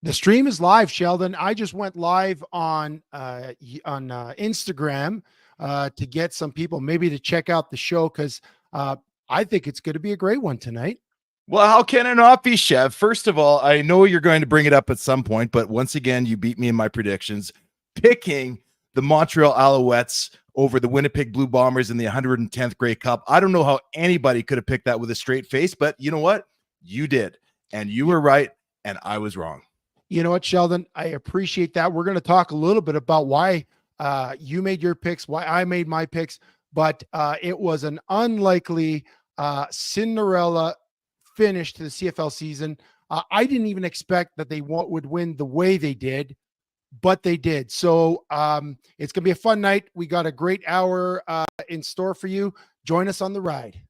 The stream is live, Sheldon. I just went live on Instagram to get some people maybe to check out the show because I think it's going to be a great one tonight. Well, how can it not be, Chev? First of all, I know you're going to bring it up at some point, but once again, you beat me in my predictions, picking the Montreal Alouettes over the Winnipeg Blue Bombers in the 110th Grey Cup. I don't know how anybody could have picked that with a straight face, but you know what? You did, and you were right, and I was wrong. You know what, Sheldon? I appreciate that. We're going to talk a little bit about why you made your picks, why I made my picks, but it was an unlikely Cinderella finish to the CFL season. I didn't even expect that they would win the way they did, but they did. So it's going to be a fun night. We got a great hour in store for you. Join us on the ride.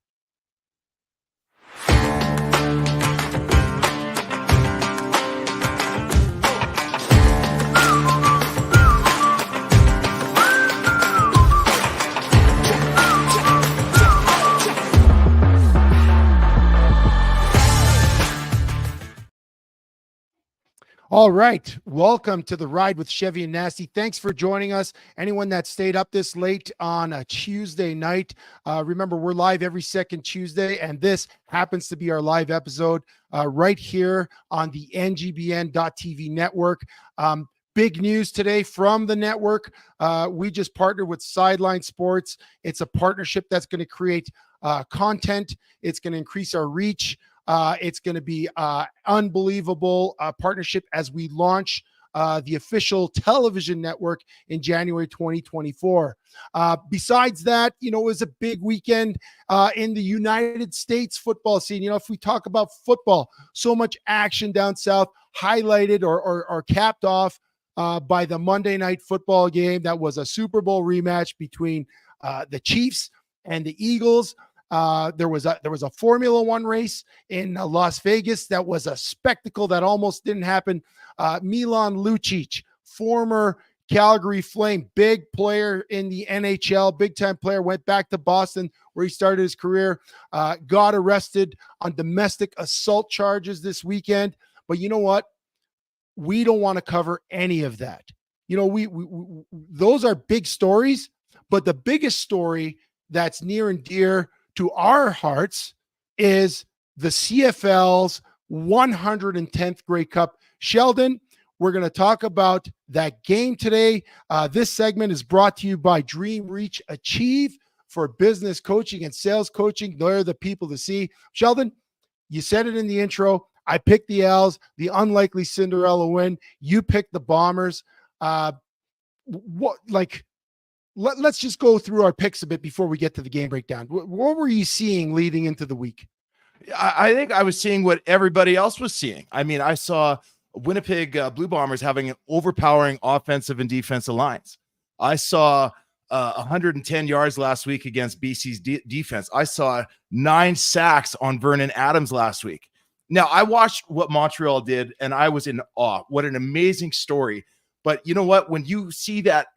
All right. Welcome to the ride with Chevy and Nasty. Thanks for joining us. Anyone that stayed up this late on a Tuesday night, remember we're live every second Tuesday, and this happens to be our live episode right here on the NGBN.TV network. Big news today from the network. We just partnered with Sideline Sports. It's a partnership that's going to create content. It's going to increase our reach. It's going to be unbelievable partnership as we launch the official television network in January 2024. Besides that, it was a big weekend in the United States football scene. If we talk about football, so much action down south, highlighted or capped off by the Monday Night Football game. That was a Super Bowl rematch between the Chiefs and the Eagles. There was a Formula One race in Las Vegas that was a spectacle that almost didn't happen. Milan Lucic, former Calgary Flame, big player in the NHL, big time player, went back to Boston where he started his career, got arrested on domestic assault charges this weekend. But you know what? We don't want to cover any of that. We those are big stories, but the biggest story that's near and dear to our hearts is the CFL's 110th Grey Cup. Sheldon, we're going to talk about that game today. This segment is brought to you by Dream Reach Achieve for business coaching and sales coaching. They're the people to see. Sheldon, you said it in the intro. I picked the L's, the unlikely Cinderella win. You picked the Bombers. Let's just go through our picks a bit before we get to the game breakdown. What were you seeing leading into the week? I think I was seeing what everybody else was seeing. I mean, I saw Winnipeg Blue Bombers having an overpowering offensive and defensive lines. I saw 110 yards last week against BC's defense. I saw 9 sacks on Vernon Adams last week. Now, I watched what Montreal did, and I was in awe. What an amazing story. But you know what? When you see that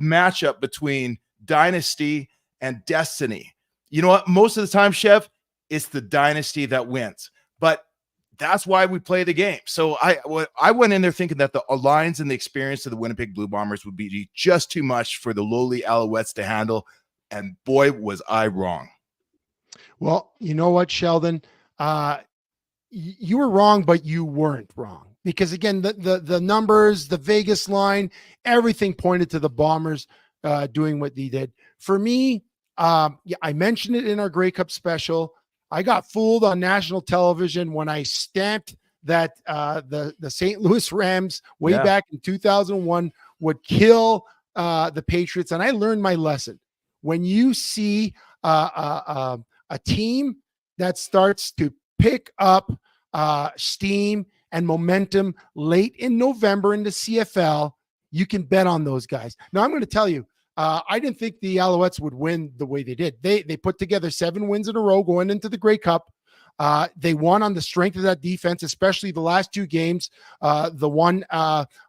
matchup between dynasty and destiny, you know what? Most of the time, Chev, it's the dynasty that wins. But that's why we play the game. So I went in there thinking that the lines and the experience of the Winnipeg Blue Bombers would be just too much for the lowly Alouettes to handle. And boy, was I wrong. Well, you know what, Sheldon? You were wrong, but you weren't wrong. Because again, the numbers, the Vegas line, everything pointed to the Bombers doing what they did. For me, I mentioned it in our Grey Cup special. I got fooled on national television when I stamped that the St. Louis Rams way back in 2001 would kill the Patriots, and I learned my lesson. When you see a team that starts to pick up steam and momentum late in November in the CFL, you can bet on those guys. Now, I'm going to tell you, I didn't think the Alouettes would win the way they did. They put together 7 wins in a row going into the Grey Cup. They won on the strength of that defense, especially the last 2 games. The one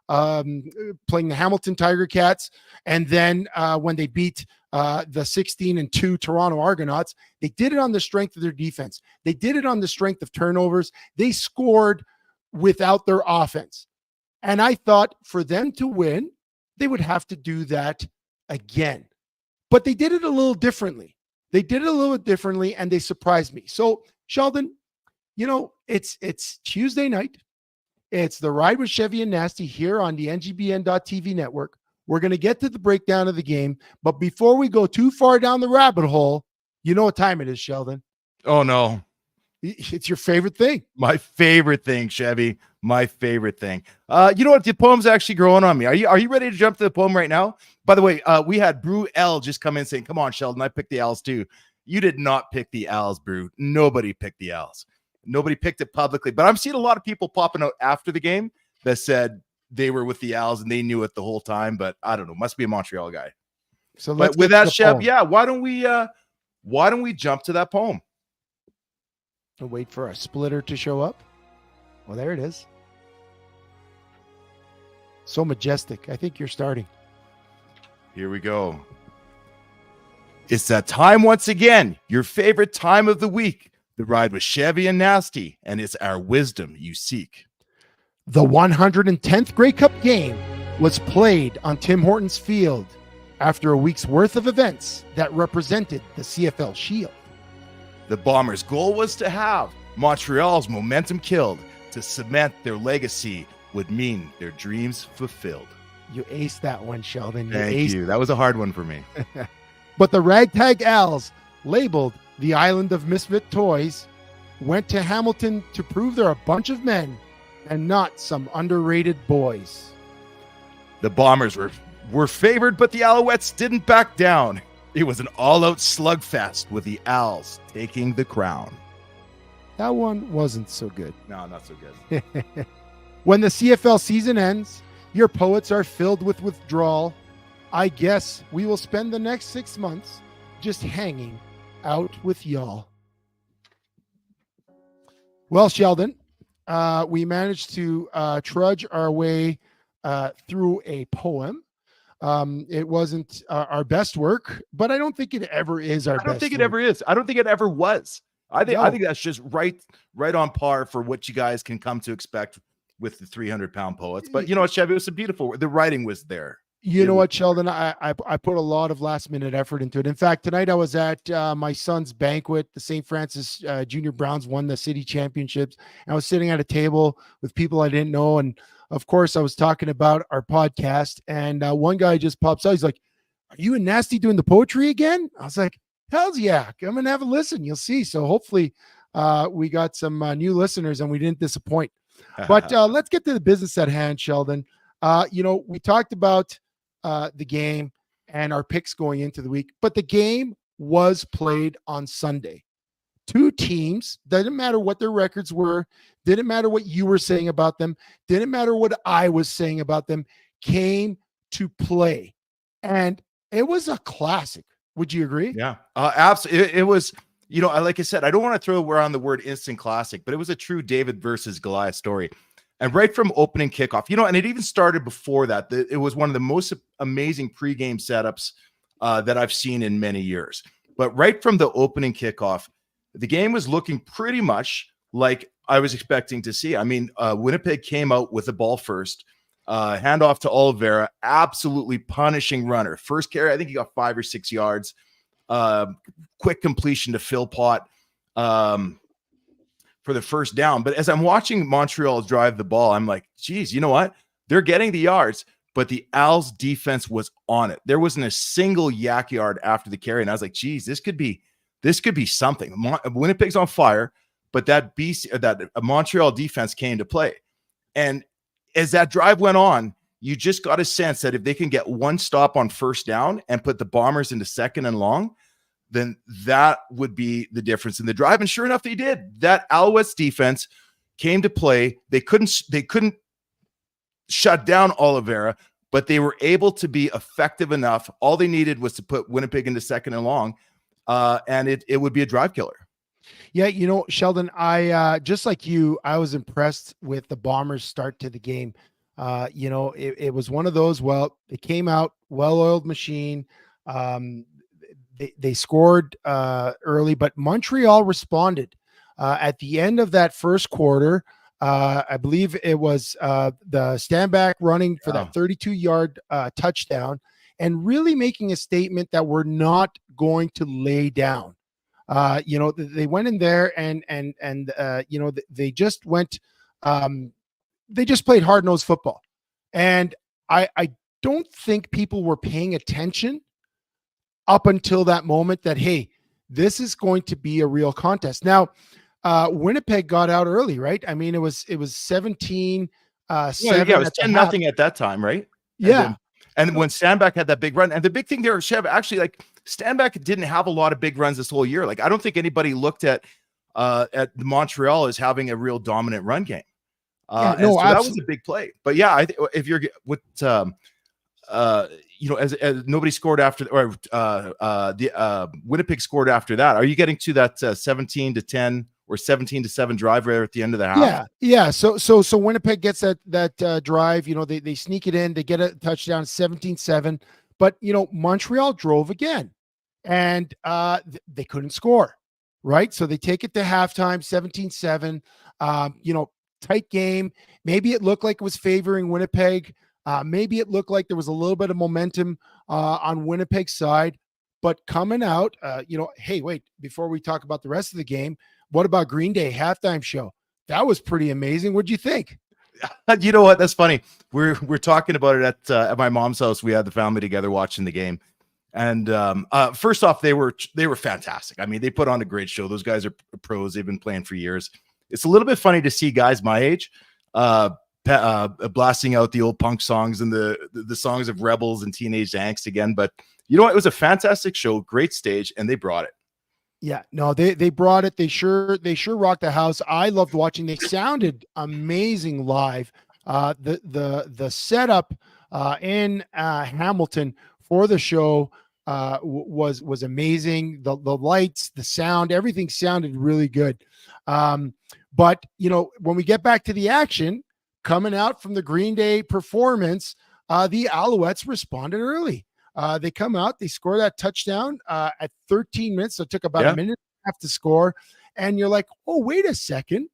playing the Hamilton Tiger Cats, and then when they beat the 16-2 Toronto Argonauts, they did it on the strength of their defense. They did it on the strength of turnovers. They scored without their offense. And I thought for them to win, they would have to do that again. But they did it a little differently. And they surprised me. So, Sheldon, it's Tuesday night. It's the Ride with Chevy and Nasty here on the NGBN.TV network. We're going to get to the breakdown of the game. But before we go too far down the rabbit hole, you know what time it is, Sheldon? Oh, no. It's your favorite thing. My favorite thing, Chevy. My favorite thing. You know what? The poem's actually growing on me. Are you ready to jump to the poem right now? By the way, we had Brew L just come in saying, come on, Sheldon, I picked the L's too. You did not pick the L's, Brew. Nobody picked the L's. Nobody picked it publicly. But I'm seeing a lot of people popping out after the game that said they were with the L's and they knew it the whole time. But I don't know. Must be a Montreal guy. So but with that, Chev, yeah, why don't we jump to that poem? We'll wait for a splitter to show up. Well, there it is. So majestic. I think you're starting. Here we go. It's that time once again, your favorite time of the week, the Ride with Chevy and Nasty, and it's our wisdom you seek. The 110th Grey Cup game was played on Tim Hortons Field after a week's worth of events that represented the CFL Shield. The Bombers' goal was to have Montreal's momentum killed. To cement their legacy would mean their dreams fulfilled. You aced that one, Sheldon. Thank you. That was a hard one for me. But the Ragtag Als, labeled the Island of Misfit Toys, went to Hamilton to prove they're a bunch of men and not some underrated boys. The Bombers were favored, but the Alouettes didn't back down. It was an all-out slugfest with the Als taking the crown. That one wasn't so good. No, not so good. When the CFL season ends, your poets are filled with withdrawal. I guess we will spend the next 6 months just hanging out with y'all. Well, Sheldon, we managed to trudge our way through a poem. It wasn't our best work, but I don't think it ever is our best. I don't think it ever is. I don't think it ever was. I think that's just right on par for what you guys can come to expect with the 300-pound poets. But you know what, Chevy, it was a beautiful. The writing was there. You know what, Sheldon? I put a lot of last-minute effort into it. In fact, tonight I was at my son's banquet. The St. Francis Junior Browns won the city championships. And I was sitting at a table with people I didn't know, and of course, I was talking about our podcast, and one guy just pops out. He's like, "Are you and Nasty doing the poetry again?" I was like, "Hell's yeah! Come and have a listen. You'll see." So hopefully, we got some new listeners, and we didn't disappoint. But let's get to the business at hand, Sheldon. We talked about the game and our picks going into the week, but the game was played on Sunday. Two teams, doesn't matter what their records were, didn't matter what you were saying about them, didn't matter what I was saying about them, came to play. And it was a classic. Would you agree? Yeah, absolutely. It was, like I said, I don't want to throw around the word instant classic, but it was a true David versus Goliath story. And right from opening kickoff, and it even started before that. It was one of the most amazing pregame setups that I've seen in many years. But right from the opening kickoff, the game was looking pretty much like I was expecting to see. I mean, Winnipeg came out with the ball first, handoff to Oliveira, absolutely punishing runner. First carry, I think he got 5 or 6 yards. Quick completion to Phil Pott for the first down. But as I'm watching Montreal drive the ball, I'm like, geez, you know what? They're getting the yards, but the Als defense was on it. There wasn't a single yak yard after the carry. And I was like, geez, this could be something. Winnipeg's on fire, but that Montreal defense came to play. And as that drive went on, you just got a sense that if they can get one stop on first down and put the Bombers into second and long, then that would be the difference in the drive. And sure enough, they did. That Alouettes defense came to play. They couldn't shut down Oliveira, but they were able to be effective enough. All they needed was to put Winnipeg into second and long. And it would be a drive killer. Yeah, Sheldon, I just like you, I was impressed with the Bombers' start to the game. It was one of those, they came out, well-oiled machine. They scored early, but Montreal responded. At the end of that first quarter, I believe it was the standback running for Yeah. that 32-yard touchdown, and really making a statement that we're not going to lay down. They went in there and they just went. They just played hard-nosed football, and I don't think people were paying attention up until that moment that, hey, this is going to be a real contest. Now, Winnipeg got out early, right? I mean, it was 17 Yeah, 7 it was at the 10 half. nothing at that time, right? Yeah. And when Standback had that big run, and the big thing there, Chev, actually, like Standback didn't have a lot of big runs this whole year. Like, I don't think anybody looked at Montreal as having a real dominant run game. Yeah, And no, so that was absolutely. a big play. But yeah, if you're with as nobody scored after, or Winnipeg scored after that, are you getting to that 17-10 or 17-7 drive right at the end of the half? Yeah. So Winnipeg gets that drive. They sneak it in. They get a touchdown, 17-7. But Montreal drove again, and they couldn't score. Right. So they take it to halftime, 17-7. Tight game. Maybe it looked like it was favoring Winnipeg. Maybe it looked like there was a little bit of momentum on Winnipeg's side. But coming out, hey, wait, before we talk about the rest of the game, what about Green Day halftime show? That was pretty amazing. What'd you think? You know what? That's funny. We're talking about it at my mom's house. We had the family together watching the game. And first off, they were fantastic. I mean, they put on a great show. Those guys are pros. They've been playing for years. It's a little bit funny to see guys my age blasting out the old punk songs and the songs of Rebels and Teenage Angst again. But you know what? It was a fantastic show, great stage, and they brought it. Yeah, no, they brought it. They sure rocked the house. I loved watching. They sounded amazing live. The setup in Hamilton for the show was amazing. The lights, the sound, everything sounded really good. But when we get back to the action coming out from the Green Day performance, the Alouettes responded early. They come out, they score that touchdown at 13 minutes. So it took about a minute and a half to score. And you're like, oh, wait a second.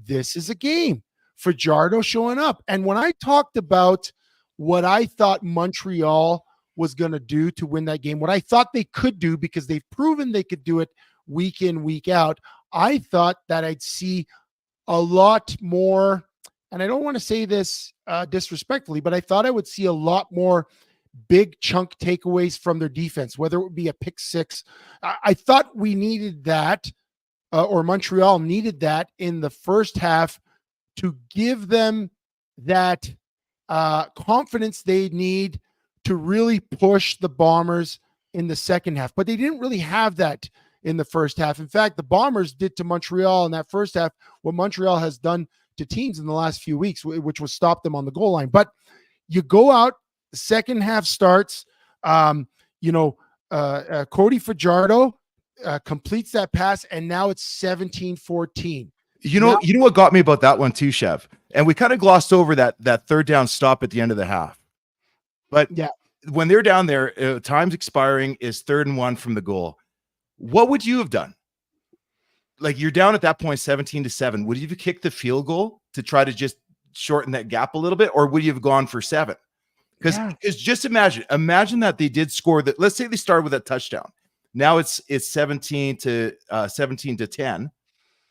This is a game. Fajardo showing up. And when I talked about what I thought Montreal was going to do to win that game, what I thought they could do, because they've proven they could do it week in, week out, I thought that I'd see a lot more, and I don't want to say this disrespectfully, but I thought I would see a lot more big chunk takeaways from their defense, whether it would be a pick six. I thought we needed that, or Montreal needed that in the first half to give them that confidence they need to really push the Bombers in the second half. But they didn't really have that in the first half. In fact, the Bombers did to Montreal in that first half what Montreal has done to teams in the last few weeks, which was stop them on the goal line. But you go out, the second half starts, Cody Fajardo completes that pass, and now it's 17-14. You know what got me about that one too, Chev? And we kind of glossed over that third down stop at the end of the half. But yeah, when they're down there, time's expiring, is 3rd and 1 from the goal. What would you have done? Like, you're down at that point, 17-7. Would you have kicked the field goal to try to just shorten that gap a little bit, or would you have gone for 7? Because just imagine that they did score that. Let's say they started with a touchdown. Now it's 17-10.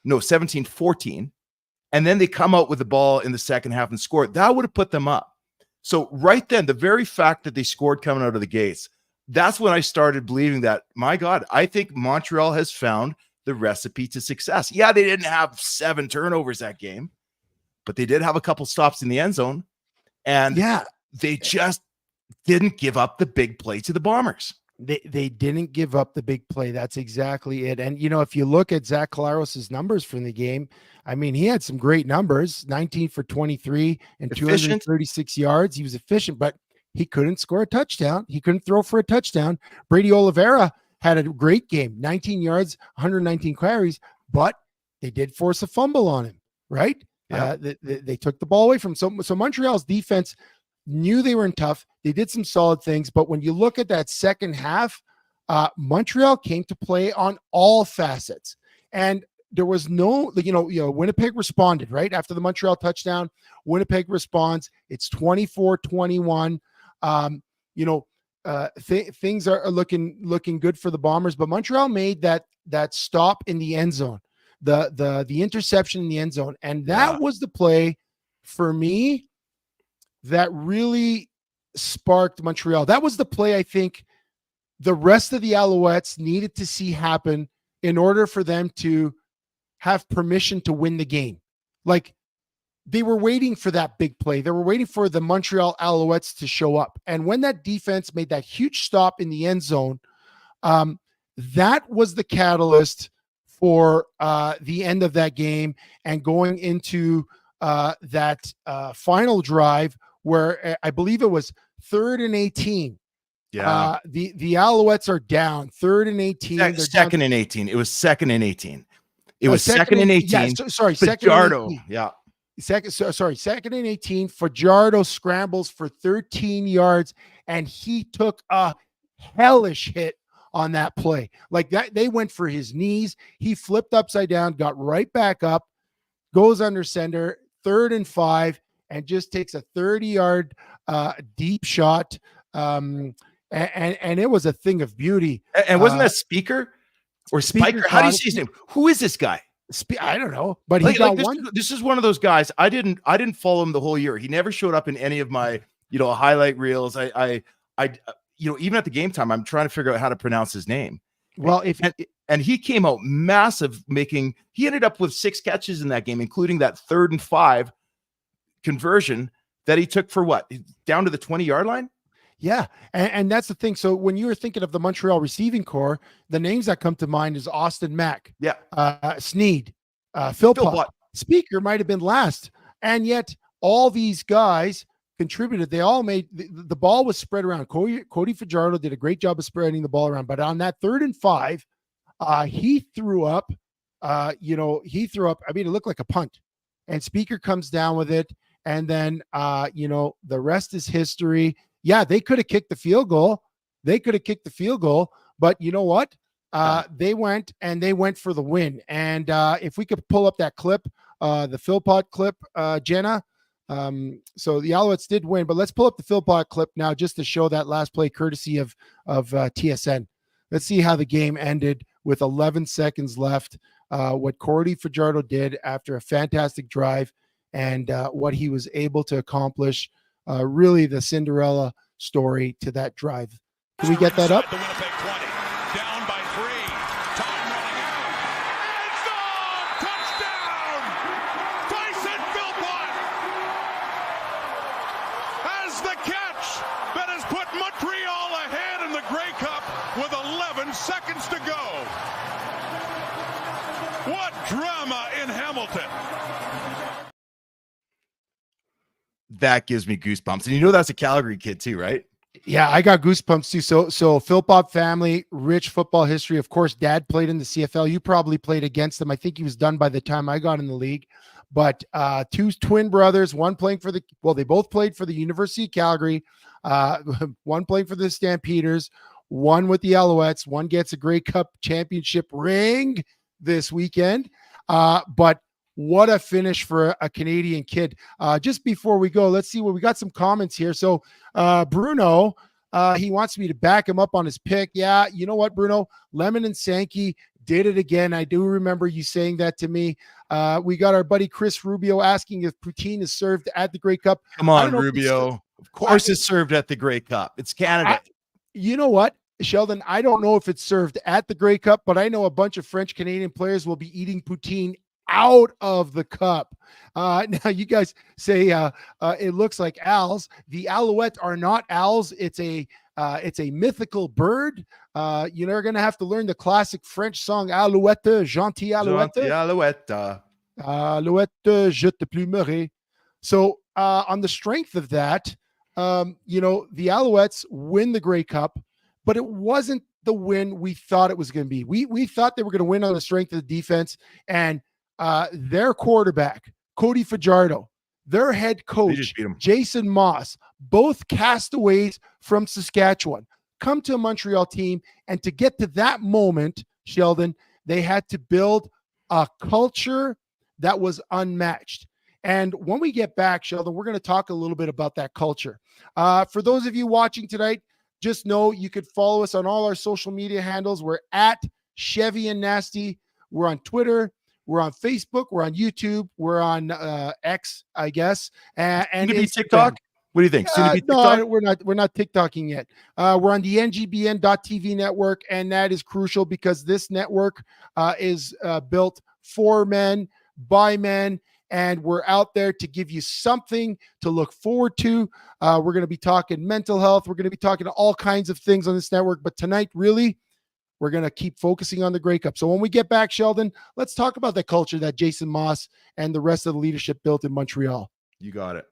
No, 17-14. And then they come out with the ball in the second half and score. That would have put them up. So right then, the very fact that they scored coming out of the gates, that's when I started believing that, my God, I think Montreal has found the recipe to success. Yeah, they didn't have 7 turnovers that game, but they did have a couple stops in the end zone. And they just didn't give up the big play to the Bombers. They didn't give up the big play. That's exactly it. And, if you look at Zach Collaros' numbers from the game, I mean, he had some great numbers, 19 for 23 and 236 yards. He was efficient, but he couldn't score a touchdown. He couldn't throw for a touchdown. Brady Oliveira had a great game, 19 yards, 119 carries, but they did force a fumble on him, right? Yeah. They took the ball away from him. So Montreal's defense knew they were in tough. They did some solid things, but when you look at that second half, Montreal came to play on all facets. And there was no, Winnipeg responded right after the Montreal touchdown. Winnipeg responds. It's 24-21. Things are looking good for the Bombers, but Montreal made that stop in the end zone, the interception in the end zone, and that was the play for me that really sparked Montreal. That was the play I think the rest of the Alouettes needed to see happen in order for them to have permission to win the game. Like, they were waiting for that big play. They were waiting for the Montreal Alouettes to show up. And when that defense made that huge stop in the end zone, that was the catalyst for the end of that game and going into that final drive where I believe it was 3rd and 18. Yeah. The Alouettes are down 3rd and 18. Second and 18. It was 2nd and 18. It was second and 18. Yeah, sorry, Fajardo. 2nd and 18. Yeah. Second and 18. Fajardo scrambles for 13 yards, and he took a hellish hit on that play. Like that, they went for his knees. He flipped upside down, got right back up, goes under center, 3rd and 5, and just takes a 30-yard deep shot. And it was a thing of beauty. And wasn't that Speaker or Spiker? How do you say his name? Who is this guy? I don't know, but he got one. This is one of those guys. I didn't follow him the whole year. He never showed up in any of my, highlight reels. I even at the game time, I'm trying to figure out how to pronounce his name. Well, and he came out massive, he ended up with 6 catches in that game, including that 3rd and 5 conversion that he took for what? Down to the 20-yard line? Yeah. And that's the thing. So when you were thinking of the Montreal receiving core, the names that come to mind is Austin Mack, Sneed, Philpott. Speaker might have been last. And yet all these guys contributed. They all made the ball was spread around. Cody Fajardo did a great job of spreading the ball around. But on that 3rd and 5, he threw up, I mean, it looked like a punt. And Speaker comes down with it. And then, the rest is history. Yeah, they could have kicked the field goal. But you know what? They went for the win. And if we could pull up that clip, the Philpott clip, Jenna. So the Alouettes did win, but let's pull up the Philpott clip now just to show that last play courtesy of TSN. Let's see how the game ended with 11 seconds left. What Cody Fajardo did after a fantastic drive and what he was able to accomplish. Really the Cinderella story to that drive. Can we get that up? The Winnipeg 20, down by 3. Time running out. End zone! Touchdown! Tyson Philpott has the catch that has put Montreal ahead in the Grey Cup with 11 seconds to go. What drama in Hamilton. That gives me goosebumps. And that's a Calgary kid too, right? Yeah, I got goosebumps too. So Philpott family, rich football history. Of course, dad played in the CFL. You probably played against him. I think he was done by the time I got in the league. But 2 twin brothers, one playing for they both played for the University of Calgary. One playing for the Stampeders, one with the Alouettes. One gets a Grey Cup championship ring this weekend. But what a finish for a Canadian kid. Just before we go, let's see what we got some comments here. So Bruno, he wants me to back him up on his pick. Yeah, you know what, Bruno? Lemon and Sankey did it again. I do remember you saying that to me. We got our buddy Chris Rubio asking if poutine is served at the Grey Cup. Come on, Rubio. Of course it's served at the Grey Cup. It's Canada. You know what, Sheldon? I don't know if it's served at the Grey Cup, but I know a bunch of French Canadian players will be eating poutine out of the cup. Now you guys say it looks like owls. The Alouettes are not owls. It's a mythical bird. You're going to have to learn the classic French song Alouette, Gentil Alouette. Gentil Alouette. Alouette, je te plumerai. So on the strength of that, the Alouettes win the Grey Cup, but it wasn't the win we thought it was going to be. We thought they were going to win on the strength of the defense, and their quarterback, Cody Fajardo, their head coach, Jason Moss, both castaways from Saskatchewan, come to a Montreal team. And to get to that moment, Sheldon, they had to build a culture that was unmatched. And when we get back, Sheldon, we're going to talk a little bit about that culture. For those of you watching tonight, just know you could follow us on all our social media handles. We're at Chevy and Nasty. We're on Twitter. We're on Facebook. We're on YouTube. We're on X, I guess. And Soon to be TikTok? What do you think? Soon to be TikTok? No, we're not TikToking yet. We're on the NGBN.TV network, and that is crucial because this network is built for men, by men, and we're out there to give you something to look forward to. We're going to be talking mental health. We're going to be talking all kinds of things on this network, but tonight, really, we're going to keep focusing on the Grey Cup. So when we get back, Sheldon, let's talk about the culture that Jason Moss and the rest of the leadership built in Montreal. You got it.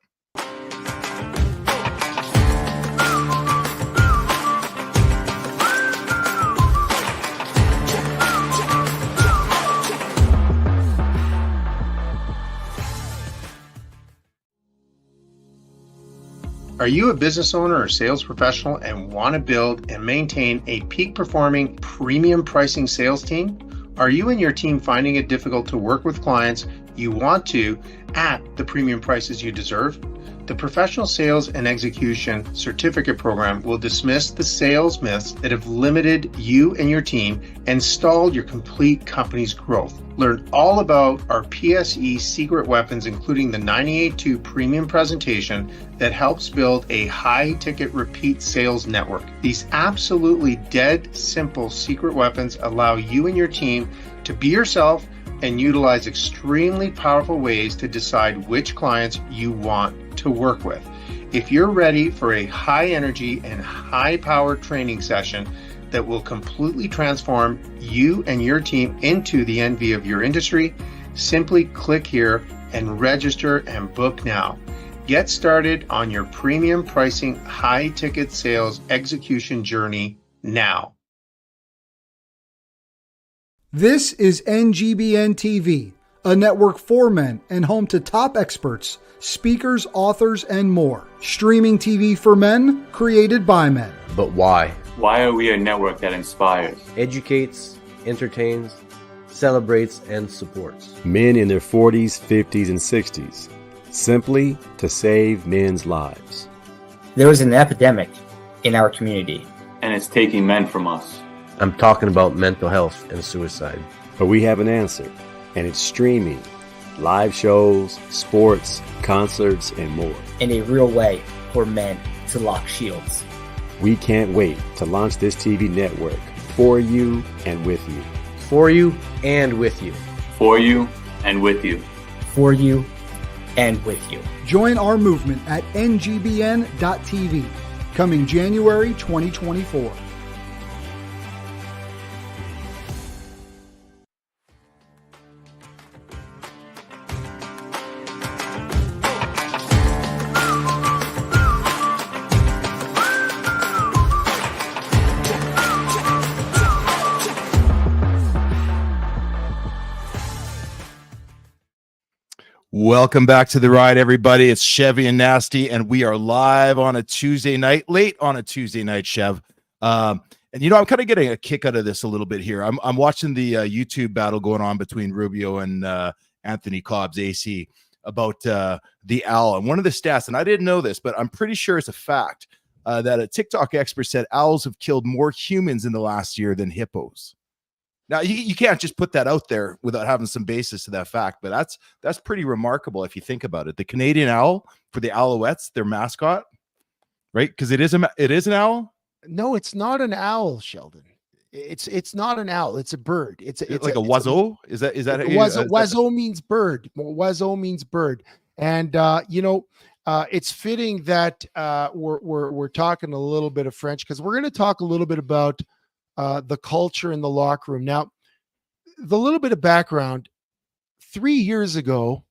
Are you a business owner or sales professional and want to build and maintain a peak performing premium pricing sales team? Are you and your team finding it difficult to work with clients you want to at the premium prices you deserve? The Professional Sales and Execution Certificate Program will dismiss the sales myths that have limited you and your team and stalled your complete company's growth. Learn all about our PSE secret weapons, including the 98.2 premium presentation that helps build a high-ticket repeat sales network. These absolutely dead simple secret weapons allow you and your team to be yourself and utilize extremely powerful ways to decide which clients you want to work with. If you're ready for a high energy and high power training session that will completely transform you and your team into the envy of your industry, simply click here and register and book now. Get started on your premium pricing high ticket sales execution journey now. This is NGBN TV, a network for men and home to top experts, speakers, authors, and more. Streaming TV for men, created by men. But why? Why are we a network that inspires, Educates, entertains, celebrates, and supports men in their 40s, 50s, and 60s, simply to save men's lives. There is an epidemic in our community, and it's taking men from us? I'm talking about mental health and suicide. But we have an answer, and it's streaming, live shows, sports, concerts, and more. in a real way for men to lock shields. We can't wait to launch this TV network for you and with you. For you and with you. For you and with you. For you and with you. Join our movement at ngbn.tv, coming January 2024. Welcome back to the ride, everybody. It's Chevy and Nasty, and we are live on a Tuesday night, late on a Tuesday night, Chev. And you know, I'm kind of getting a kick out of this a little bit here. I'm watching the YouTube battle going on between Rubio and Anthony Cobb's AC about the owl. And one of the stats, and I didn't know this, but I'm pretty sure it's a fact, that a TikTok expert said owls have killed more humans in the last year than hippos. Now, you can't just put that out there without having some basis to that fact, but that's pretty remarkable if you think about it. The Canadian owl for the Alouettes, their mascot, right? Because it is an owl. No, it's not an owl, Sheldon. It's not an owl. It's a bird. It's like a oiseau. Is that oiseau means bird. Oiseau means bird. And you know, it's fitting that we're talking a little bit of French because we're going to talk a little bit about the culture in the locker room. Now, the little bit of background, 3 years ago,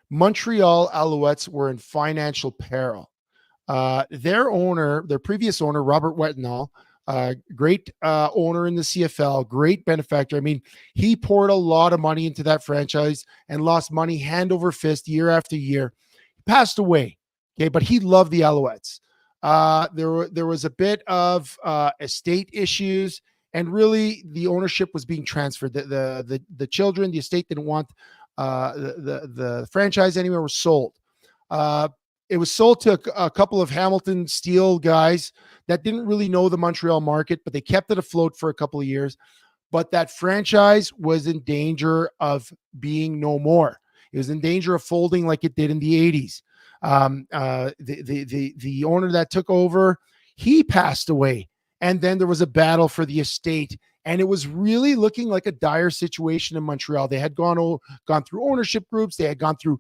Montreal Alouettes were in financial peril. Their previous owner, Robert Wetenall, great owner in the CFL, great benefactor. I mean, he poured a lot of money into that franchise and lost money hand over fist year after year. He passed away, okay, but he loved the Alouettes. There was a bit of estate issues, and really the ownership was being transferred. The children, the estate didn't want the franchise anywhere, was sold. It was sold to a couple of Hamilton Steel guys that didn't really know the Montreal market, but they kept it afloat for a couple of years. But that franchise was in danger of being no more. It was in danger of folding like it did in the 80s. The owner that took over, he passed away. And then there was a battle for the estate. And it was really looking like a dire situation in Montreal. They had gone through ownership groups. They had gone through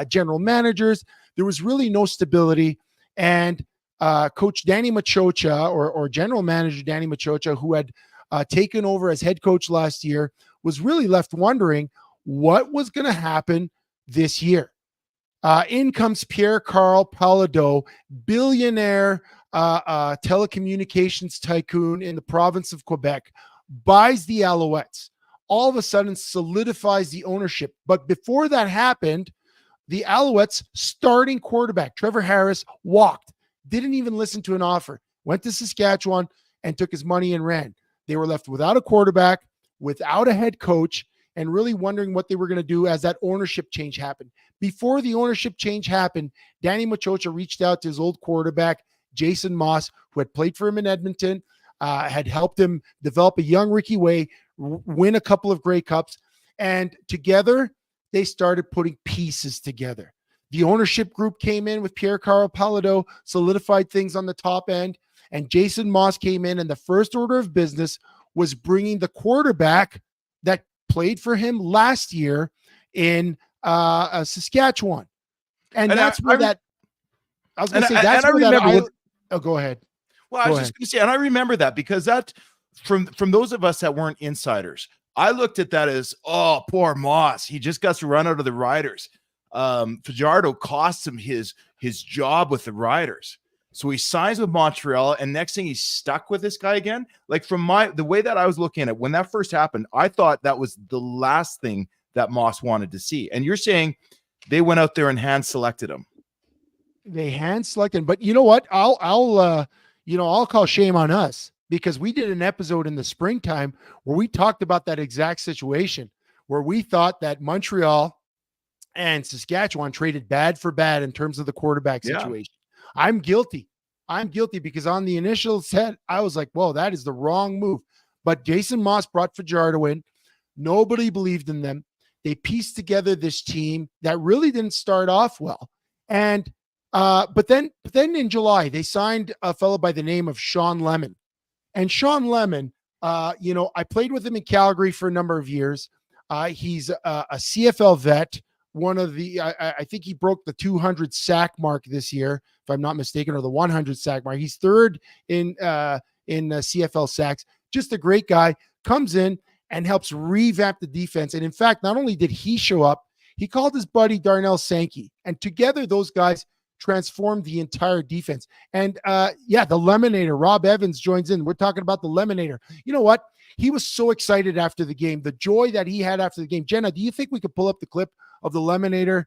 general managers. There was really no stability. And Coach Danny Machocha, or general manager Danny Machocha, who had taken over as head coach last year, was really left wondering what was going to happen this year. In comes Pierre-Carl Palado, billionaire telecommunications tycoon in the province of Quebec, buys the Alouettes. All of a sudden solidifies the ownership. But before that happened, the Alouettes starting quarterback, Trevor Harris, walked, didn't even listen to an offer, went to Saskatchewan and took his money and ran. They were left without a quarterback, without a head coach, and really wondering what they were going to do as that ownership change happened. Before the ownership change happened, Danny Machocha reached out to his old quarterback, Jason Moss, who had played for him in Edmonton, had helped him develop a young Ricky Way, win a couple of Grey Cups, and together they started putting pieces together. The ownership group came in with Pierre-Carl Palado, solidified things on the top end, and Jason Moss came in, and the first order of business was bringing the quarterback that played for him last year in Saskatchewan. And that's where that – I was going to say, that's where that – oh, go ahead. Well, I was just going to say, and I remember that because that from those of us that weren't insiders, I looked at that as, oh, poor Moss. He just got to run out of the Riders. Fajardo cost him his job with the Riders. So he signs with Montreal, and next thing he's stuck with this guy again. Like from the way that I was looking at it, when that first happened, I thought that was the last thing that Moss wanted to see. And you're saying they went out there and hand selected him. They hand selected, but you know what? I'll call shame on us because we did an episode in the springtime where we talked about that exact situation where we thought that Montreal and Saskatchewan traded bad for bad in terms of the quarterback situation. I'm guilty because on the initial set, I was like, whoa, that is the wrong move. But Jason Moss brought Fajardo in. Nobody believed in them. They pieced together this team that really didn't start off well. And but then in July, they signed a fellow by the name of Sean Lemon. And Sean Lemon, I played with him in Calgary for a number of years. He's a CFL vet. One of the, I think he broke the 200 sack mark this year, if I'm not mistaken, or the 100 sack mark. He's third in CFL sacks. Just a great guy. Comes in and helps revamp the defense. And in fact, not only did he show up, he called his buddy Darnell Sankey, and together those guys transformed the entire defense. And the Lemonator, Rob Evans joins in. We're talking about the Lemonator. You know what? He was so excited after the game, the joy that he had after the game. Jenna, do you think we could pull up the clip of the Lemonator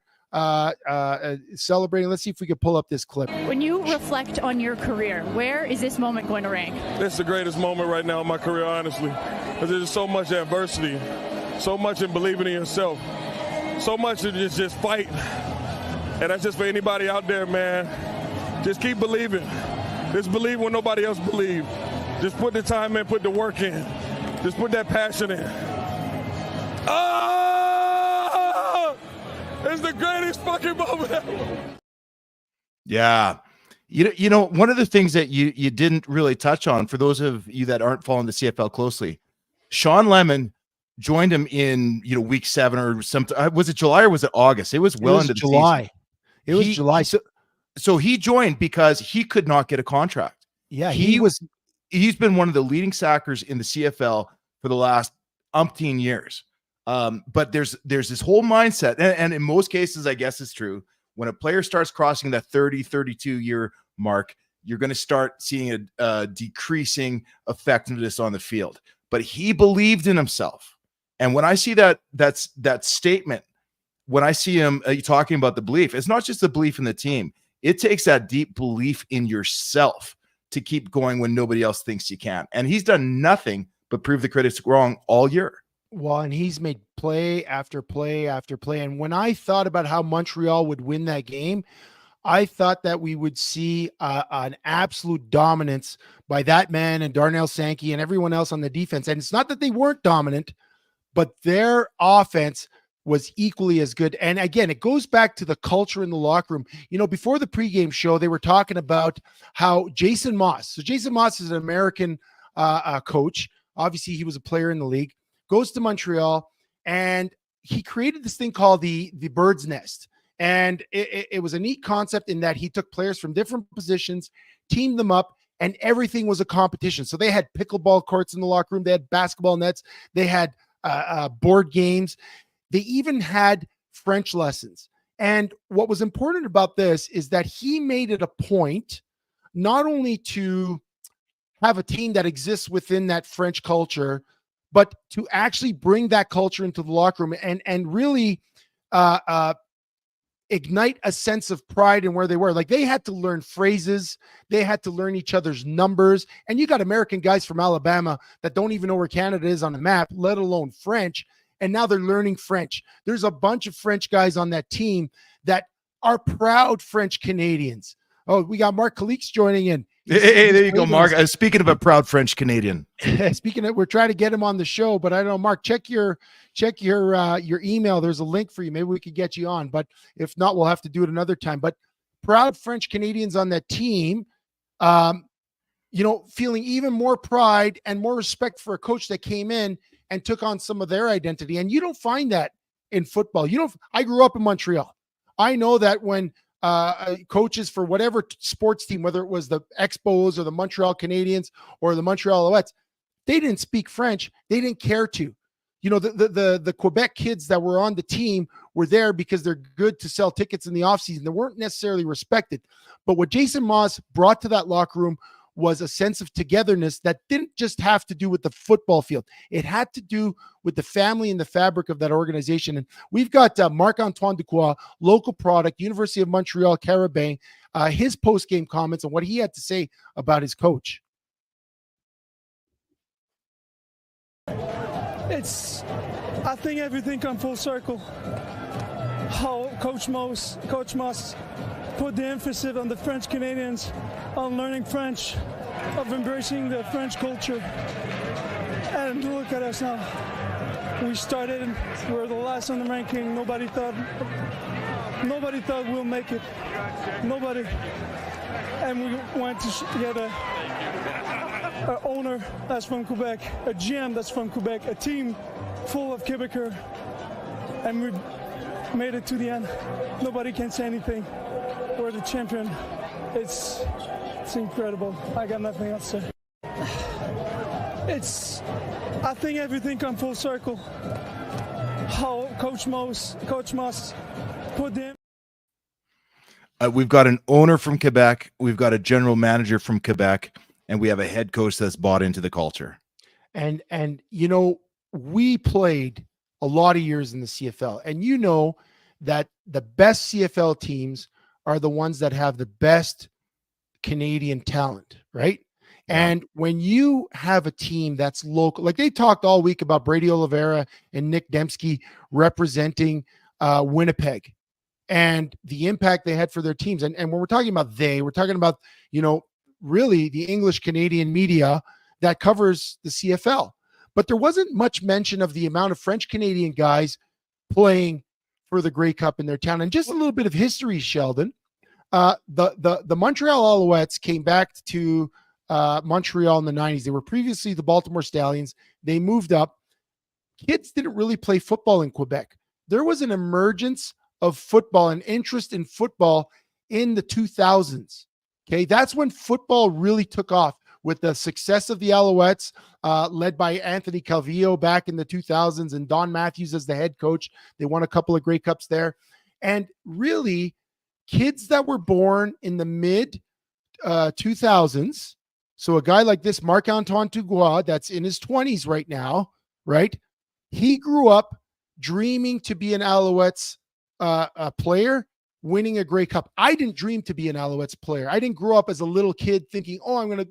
celebrating? Let's see if we could pull up this clip. When you reflect on your career, where is this moment going to rank? This is the greatest moment right now in my career, honestly, because there's so much adversity, so much in believing in yourself, so much in just fight. And that's just for anybody out there, man. Just keep believing. Just believe when nobody else believes. Just put the time in, put the work in. Just put that passion in. Oh! It's the greatest fucking moment ever. Yeah. You know, one of the things that you didn't really touch on, for those of you that aren't following the CFL closely, Sean Lemon joined him in, week 7 or something. Was it July or was it August? It was well into the July. Season. It was July. So he joined because he could not get a contract. Yeah, he's been one of the leading sackers in the CFL for the last umpteen years. But there's this whole mindset, and in most cases, I guess it's true. When a player starts crossing that 30, 32-year mark, you're going to start seeing a decreasing effectiveness on the field. But he believed in himself. And when I see that statement, when I see him talking about the belief, it's not just the belief in the team. It takes that deep belief in yourself to keep going when nobody else thinks you can. And he's done nothing but prove the critics wrong all year. Well, and he's made play after play after play. And when I thought about how Montreal would win that game, I thought that we would see an absolute dominance by that man and Darnell Sankey and everyone else on the defense. And it's not that they weren't dominant, but their offense was equally as good. And again, it goes back to the culture in the locker room. You know, before the pregame show, they were talking about how Jason Moss. So Jason Moss is an American coach. Obviously, he was a player in the league. Goes to Montreal, and he created this thing called the bird's nest. And it was a neat concept in that he took players from different positions, teamed them up, and everything was a competition. So they had pickleball courts in the locker room. They had basketball nets. They had board games. They even had French lessons. And what was important about this is that he made it a point not only to have a team that exists within that French culture, but to actually bring that culture into the locker room and really ignite a sense of pride in where they were. Like, they had to learn phrases. They had to learn each other's numbers. And you got American guys from Alabama that don't even know where Canada is on the map, let alone French. And now they're learning French. There's a bunch of French guys on that team that are proud French Canadians. Oh, we got Mark Calix joining in. Hey, there you go, Mark. Speaking of a proud French Canadian. Speaking of, we're trying to get him on the show, but I don't know, Mark, check your email. There's a link for you. Maybe we could get you on, but if not, we'll have to do it another time. But proud French Canadians on that team, you know, feeling even more pride and more respect for a coach that came in and took on some of their identity. And you don't find that in football. I grew up in Montreal. I know that when coaches for whatever sports team, whether it was the Expos or the Montreal Canadiens or the Montreal Alouettes, they didn't speak French. They didn't care to. You know, the Quebec kids that were on the team were there because they're good to sell tickets in the offseason. They weren't necessarily respected. But what Jason Moss brought to that locker room was a sense of togetherness that didn't just have to do with the football field. It had to do with the family and the fabric of that organization. And we've got Marc-Antoine Ducois, local product, University of Montreal, Carabin, his post-game comments and what he had to say about his coach. I think everything comes full circle. How Coach Moss put the emphasis on the French Canadians, on learning French, of embracing the French culture. And look at us now. We started, we're the last on the ranking. Nobody thought we'll make it. Nobody. And we went to get an owner that's from Quebec, a GM that's from Quebec, a team full of Quebecers, and we made it to the end. Nobody can say anything. We're the champion. It's incredible. I got nothing else to say. I think everything comes full circle. How Coach Moss put them. We've got an owner from Quebec. We've got a general manager from Quebec, and we have a head coach that's bought into the culture. And you know, we played a lot of years in the CFL, and you know that the best CFL teams are the ones that have the best Canadian talent, right? Yeah. And when you have a team that's local, like they talked all week about Brady Oliveira and Nick Dembski representing Winnipeg and the impact they had for their teams. And when we're talking about we're talking about, you know, really the English Canadian media that covers the CFL. But there wasn't much mention of the amount of French Canadian guys playing for the Grey Cup in their town. And just a little bit of history, Sheldon. The Montreal Alouettes came back to Montreal in the 90s. They were previously the Baltimore Stallions. They moved up. Kids didn't really play football in Quebec. There was an emergence of football and interest in football in the 2000s. Okay, that's when football really took off with the success of the Alouettes, led by Anthony Calvillo back in the 2000s and Don Matthews as the head coach. They won a couple of Grey Cups there. And really, kids that were born in the mid 2000s, so a guy like this, Marc-Antoine Ducois, that's in his 20s right now, right? He grew up dreaming to be an Alouettes player winning a Grey Cup. I didn't dream to be an Alouettes player. I didn't grow up as a little kid thinking,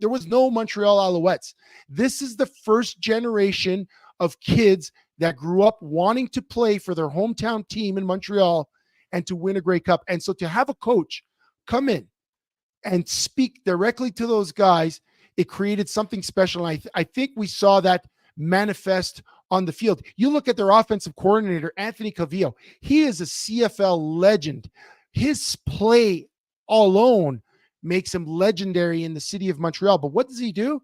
there was no Montreal Alouettes. This is the first generation of kids that grew up wanting to play for their hometown team in Montreal and to win a Grey Cup. And so to have a coach come in and speak directly to those guys, it created something special. And I think we saw that manifest on the field. You look at their offensive coordinator, Anthony Calvillo. He is a CFL legend. His play alone makes him legendary in the city of Montreal. But what does he do?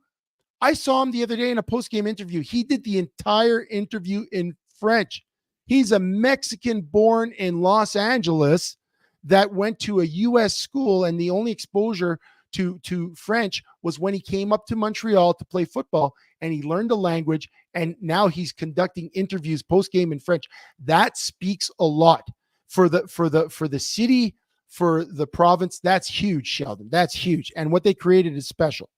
I saw him the other day in a post-game interview. He did the entire interview in French. He's a Mexican born in Los Angeles that went to a U.S. school, and the only exposure to French was when he came up to Montreal to play football, and he learned the language, and now he's conducting interviews post-game in French. That speaks a lot for the city, for the province. That's huge, Sheldon. That's huge. And what they created is special.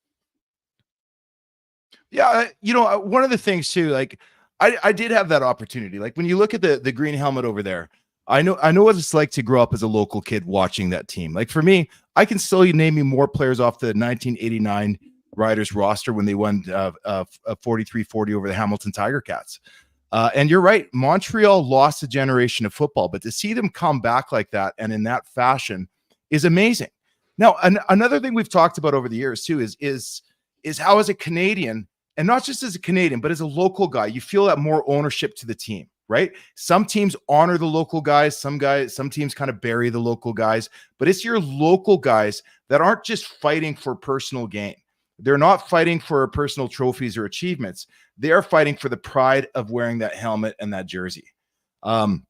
Yeah, one of the things too, like I did have that opportunity. Like when you look at the green helmet over there, I know what it's like to grow up as a local kid watching that team. Like for me, I can still name me more players off the 1989 Riders roster when they won 43-40 over the Hamilton Tiger Cats. And you're right, Montreal lost a generation of football, but to see them come back like that and in that fashion is amazing. Now, another thing we've talked about over the years too is how as a Canadian, and not just as a Canadian, but as a local guy, you feel that more ownership to the team, right? Some teams honor the local guys, some teams kind of bury the local guys, but it's your local guys that aren't just fighting for personal gain. They're not fighting for personal trophies or achievements. They are fighting for the pride of wearing that helmet and that jersey. And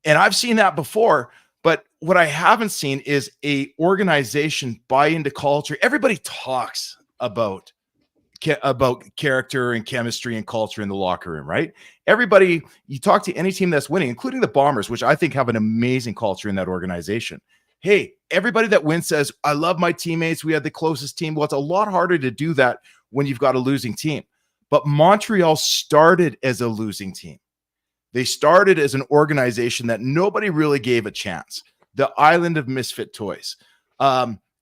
I've seen that before, but what I haven't seen is a organization buy into culture. Everybody talks about character and chemistry and culture in the locker room, right? Everybody, you talk to any team that's winning, including the Bombers, which I think have an amazing culture in that organization. Hey, everybody that wins says, I love my teammates. We had the closest team. Well, it's a lot harder to do that when you've got a losing team. But Montreal started as a losing team. They started as an organization that nobody really gave a chance. The island of misfit toys.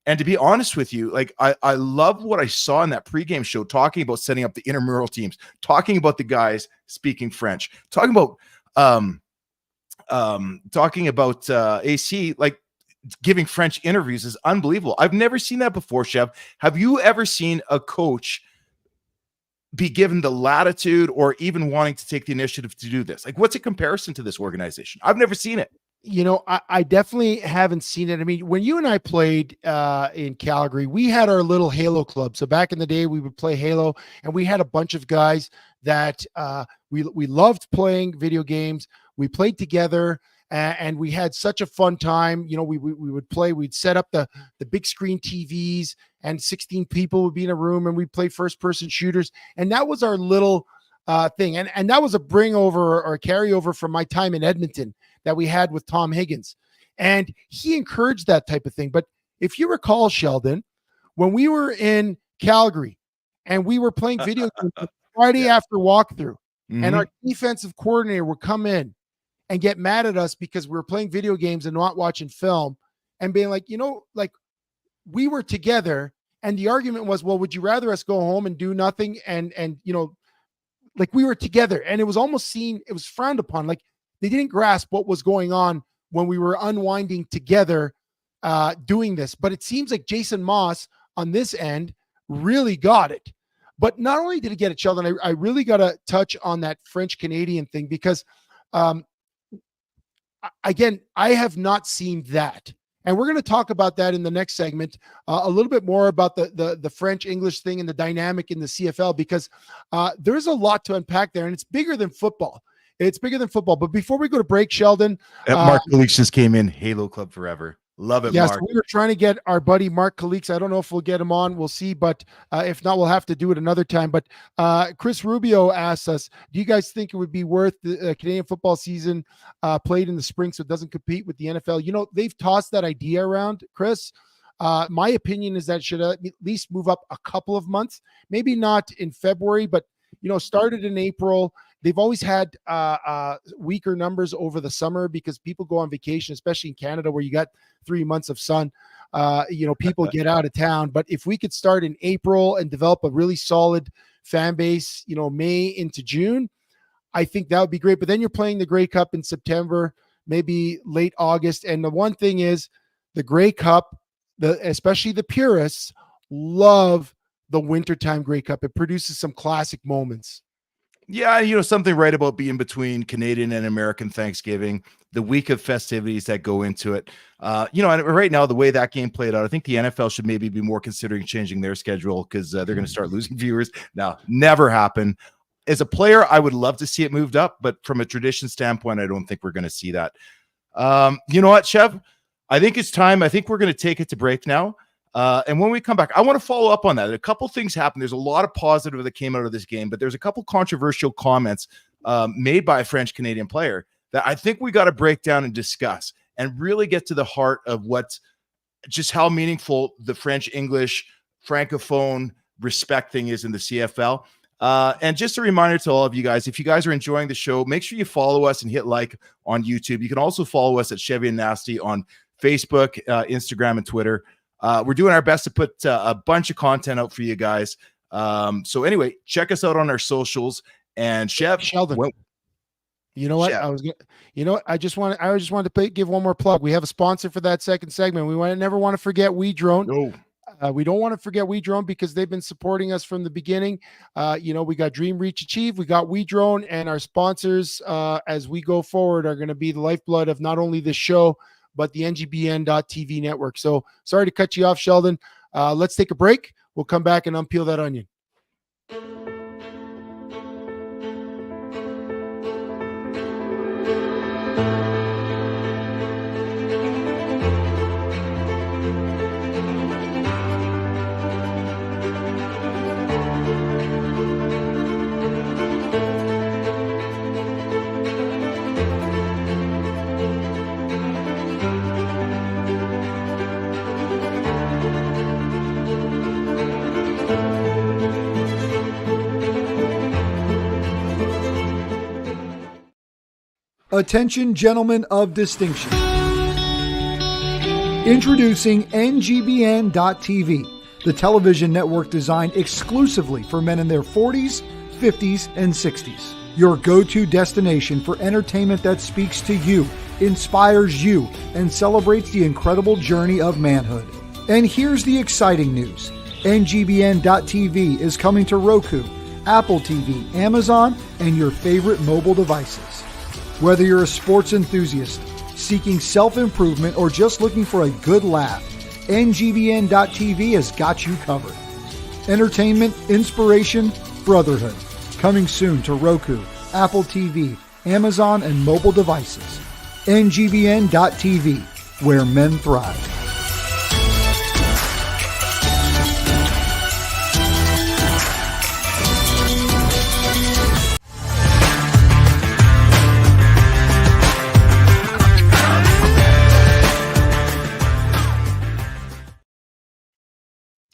And to be honest with you, like I love what I saw in that pregame show, talking about setting up the intramural teams, talking about the guys speaking French, talking about AC, like giving French interviews is unbelievable. I've never seen that before, Chev. Have you ever seen a coach be given the latitude or even wanting to take the initiative to do this? Like, what's a comparison to this organization? I've never seen it. I definitely haven't seen it. I mean, when you and I played in Calgary, we had our little Halo club. So back in the day, we would play Halo, and we had a bunch of guys that we loved playing video games. We played together, and we had such a fun time. We would play. We'd set up the big screen TVs, and 16 people would be in a room, and we'd play first-person shooters. And that was our little thing. And that was a bring over or carryover from my time in Edmonton that we had with Tom Higgins. And he encouraged that type of thing. But if you recall, Sheldon, when we were in Calgary and we were playing video games Friday after walkthrough, and our defensive coordinator would come in and get mad at us because we were playing video games and not watching film, and being like, we were together. And the argument was, well, would you rather us go home and do nothing? And like we were together, and it was almost seen, it was frowned upon. Like, they didn't grasp what was going on when we were unwinding together doing this. But it seems like Jason Moss on this end really got it. But not only did he get it, Sheldon, I really got to touch on that French-Canadian thing because, again, I have not seen that. And we're going to talk about that in the next segment, a little bit more about the French-English thing and the dynamic in the CFL, because there's a lot to unpack there, and it's bigger than football. It's bigger than football. But before we go to break, Sheldon. Mark Calix just came in. Halo Club Forever. Love it, yes, Mark. we were trying to get our buddy Mark Calix. I don't know if we'll get him on. We'll see. But if not, we'll have to do it another time. But Chris Rubio asks us, do you guys think it would be worth the Canadian football season played in the spring so it doesn't compete with the NFL? They've tossed that idea around, Chris. My opinion is that it should at least move up a couple of months. Maybe not in February, but, started in April. they've always had weaker numbers over the summer because people go on vacation, especially in Canada where you got 3 months of sun. People get out of town. But if we could start in April and develop a really solid fan base, May into June, I think that would be great. But then you're playing the Grey Cup in September, maybe late August. And the one thing is the Grey Cup, especially the purists, love the wintertime Grey Cup. It produces some classic moments. Yeah, something right about being between Canadian and American Thanksgiving, the week of festivities that go into it. And right now, the way that game played out, I think the NFL should maybe be more considering changing their schedule because they're going to start losing viewers. Now, never happen. As a player, I would love to see it moved up, but from a tradition standpoint, I don't think we're going to see that. You know what, Chev? I think it's time. I think we're going to take it to break now. And when we come back, I want to follow up on that. A couple things happened. There's a lot of positive that came out of this game, but there's a couple controversial comments made by a French-Canadian player that I think we got to break down and discuss and really get to the heart of just how meaningful the French-English Francophone respect thing is in the CFL. And just a reminder to all of you guys, if you guys are enjoying the show, make sure you follow us and hit like on YouTube. You can also follow us at Chevy and Nasty on Facebook, Instagram, and Twitter. We're doing our best to put a bunch of content out for you guys. So anyway, check us out on our socials. And Sheldon, you know what? I just wanted to give one more plug. We have a sponsor for that second segment. We never want to forget WeDrone. No. We don't want to forget WeDrone because they've been supporting us from the beginning. We got Dream Reach Achieve, we got WeDrone, and our sponsors as we go forward are going to be the lifeblood of not only this show, but the NGBN.TV network. So sorry to cut you off, Sheldon. Let's take a break. We'll come back and unpeel that onion. Attention, gentlemen of distinction. Introducing NGBN.TV, the television network designed exclusively for men in their 40s, 50s, and 60s. Your go-to destination for entertainment that speaks to you, inspires you, and celebrates the incredible journey of manhood. And here's the exciting news. NGBN.TV is coming to Roku, Apple TV, Amazon, and your favorite mobile devices. Whether you're a sports enthusiast, seeking self-improvement, or just looking for a good laugh, NGBN.TV has got you covered. Entertainment, inspiration, brotherhood. Coming soon to Roku, Apple TV, Amazon, and mobile devices. NGBN.TV, where men thrive.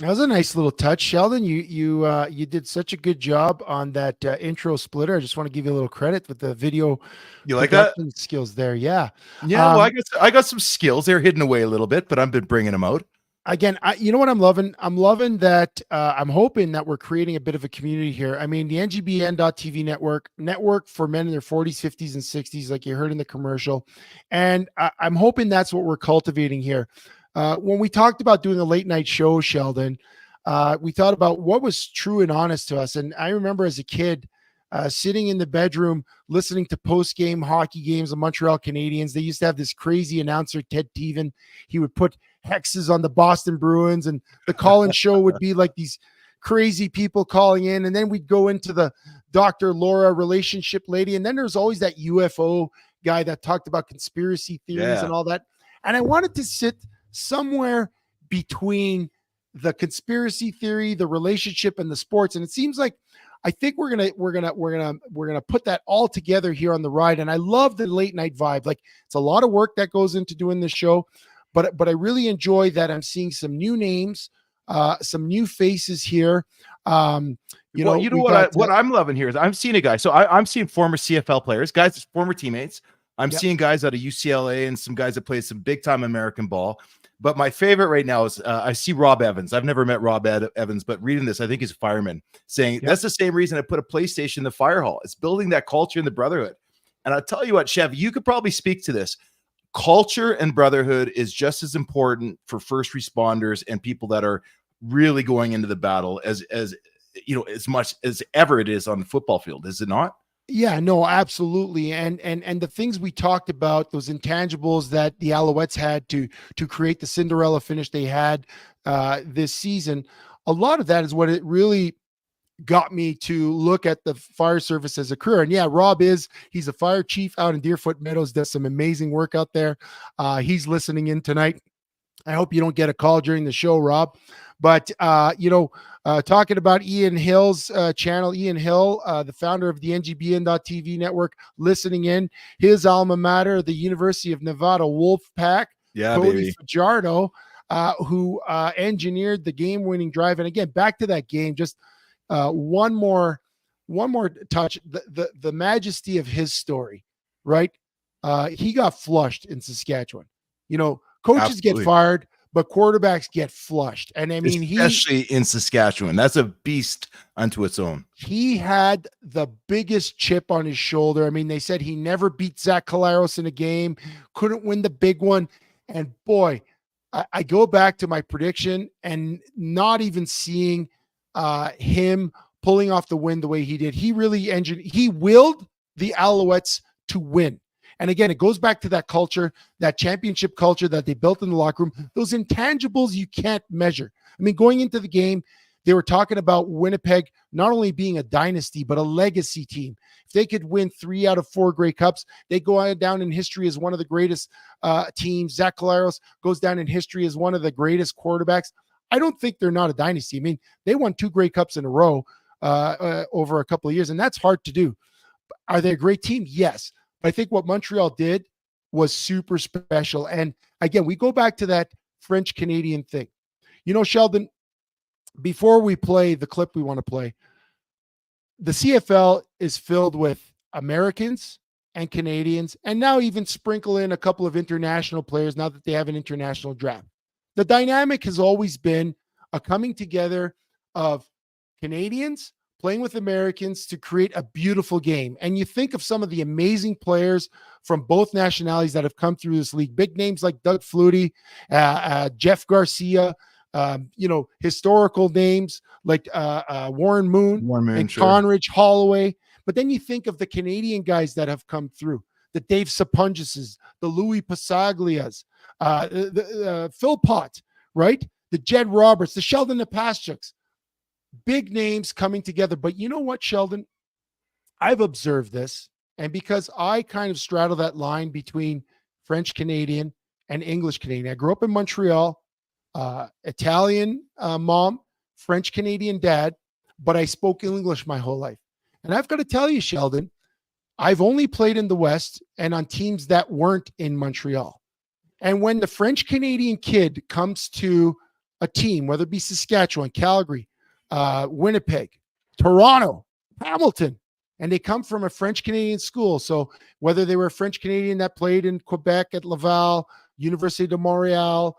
That was a nice little touch, Sheldon. You did such a good job on that intro splitter. I just want to give you a little credit with the video. You like that? Skills there, yeah. Yeah, well, I got some skills. They're hidden away a little bit, but I've been bringing them out. Again, you know what I'm loving? I'm loving that. I'm hoping that we're creating a bit of a community here. I mean, the NGBN.TV network for men in their 40s, 50s, and 60s, like you heard in the commercial. And I'm hoping that's what we're cultivating here. When we talked about doing a late night show, Sheldon, we thought about what was true and honest to us. And I remember as a kid sitting in the bedroom, listening to post-game hockey games of Montreal Canadiens. They used to have this crazy announcer, Ted Teven. He would put hexes on the Boston Bruins, and the call-in show would be like these crazy people calling in. And then we'd go into the Dr. Laura relationship lady. And then there's always that UFO guy that talked about conspiracy theories and all that. And I wanted to sit somewhere between the conspiracy theory, the relationship, and the sports. And it seems like I think we're gonna put that all together here on the ride. And I love the late night vibe. Like, it's a lot of work that goes into doing this show, but I really enjoy that I'm seeing some new names, some new faces here. You well, know, you know we what? got, What I'm loving here is I'm seeing a guy. So I'm seeing former CFL players, guys, former teammates. I'm Yep. seeing guys out of UCLA and some guys that play some big time American ball. But my favorite right now is I see Rob Evans. I've never met Rob Evans, but reading this, I think he's a fireman, saying that's the same reason I put a PlayStation in the fire hall. It's building that culture in the brotherhood. And I'll tell you what, Chev, you could probably speak to this. Culture and brotherhood is just as important for first responders and people that are really going into the battle as you know, as much as ever it is on the football field, is it not? Yeah, no, absolutely. And the things we talked about, those intangibles that the Alouettes had to create the Cinderella finish they had this season, a lot of that is what it really got me to look at the fire service as a career. And yeah, Rob he's a fire chief out in Deerfoot Meadows, does some amazing work out there. He's listening in tonight. I hope you don't get a call during the show, Rob. But, talking about Ian Hill's channel, Ian Hill, the founder of the NGBN.TV network, listening in, his alma mater, the University of Nevada Wolfpack, Cody Fajardo, who engineered the game-winning drive. And again, back to that game, just one more touch, the majesty of his story, right? He got flushed in Saskatchewan. You know, coaches get fired, but quarterbacks get flushed. And I mean, especially in Saskatchewan, that's a beast unto its own. He had the biggest chip on his shoulder. I mean, they said he never beat Zach Collaros in a game, couldn't win the big one. And boy, I go back to my prediction and not even seeing him pulling off the win the way he did. He really he willed the Alouettes to win. And again, it goes back to that culture, that championship culture that they built in the locker room, those intangibles you can't measure. I mean, going into the game, they were talking about Winnipeg not only being a dynasty, but a legacy team. If they could win 3 out of 4 Grey Cups, they go down in history as one of the greatest teams. Zach Collaros goes down in history as one of the greatest quarterbacks. I don't think they're not a dynasty. I mean, they won 2 Grey Cups in a row over a couple of years, and that's hard to do. Are they a great team? Yes. I think what Montreal did was super special. And again, we go back to that French-Canadian thing. You know, Sheldon, before we play the clip we want to play, the CFL is filled with Americans and Canadians, and now even sprinkle in a couple of international players now that they have an international draft. The dynamic has always been a coming together of Canadians playing with Americans to create a beautiful game. And you think of some of the amazing players from both nationalities that have come through this league, big names like Doug Flutie, Jeff Garcia, historical names like Warren Moon and sure. Conridge Holloway. But then you think of the Canadian guys that have come through, the Dave Sapungises, the Louis Pasaglias, the Phil Pott, right? The Jed Roberts, the Sheldon Napaschuk's. Big names coming together. But you know what, Sheldon? I've observed this. And because I kind of straddle that line between French Canadian and English Canadian, I grew up in Montreal, Italian mom, French Canadian dad, but I spoke English my whole life. And I've got to tell you, Sheldon, I've only played in the West and on teams that weren't in Montreal. And when the French Canadian kid comes to a team, whether it be Saskatchewan, Calgary, Winnipeg, Toronto, Hamilton, and they come from a French Canadian school. So whether they were a French Canadian that played in Quebec at Laval, Université de Montréal,